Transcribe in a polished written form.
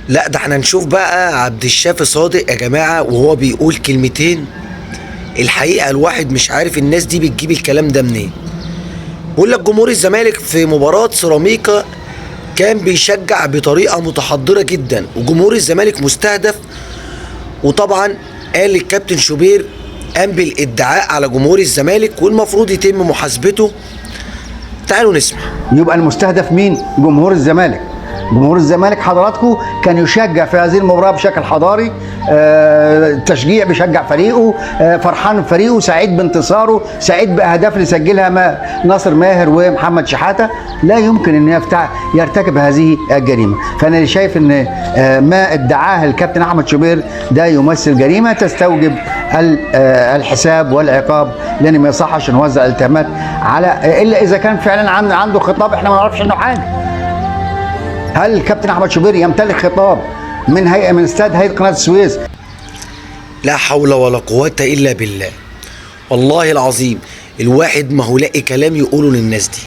لا ده احنا نشوف بقى عبد الشافي صادق يا جماعة وهو بيقول كلمتين. الحقيقة الواحد مش عارف الناس دي بتجيب الكلام ده منين. بيقول لك جمهور الزمالك في مباراة سيراميكا كان بيشجع بطريقة متحضرة جدا وجمهور الزمالك مستهدف. وطبعا قال الكابتن شوبير قام بالادعاء على جمهور الزمالك والمفروض يتم محاسبته. تعالوا نسمع. يبقى المستهدف مين؟ جمهور الزمالك. جمهور الزمالك حضراتكم كان يشجع في هذه المباراة بشكل حضاري، تشجيع، بيشجع فريقه، فرحان بفريقه، سعيد بانتصاره، سعيد بأهداف اللي سجلها ناصر ماهر ومحمد شحاتة. لا يمكن ان يرتكب هذه الجريمة. فانا شايف ان ما ادعاه الكابتن احمد شوبير ده يمثل جريمة تستوجب الحساب والعقاب، لان ما يصحش نوزع التهمات على الا اذا كان فعلا عنده خطاب احنا ما نعرفش عنه حاجة. هل الكابتن احمد شوبير يمتلك خطاب من استاد هيئة قناة السويس؟ لا حول ولا قوة الا بالله. والله العظيم الواحد ما هو لاقي كلام يقوله للناس دي.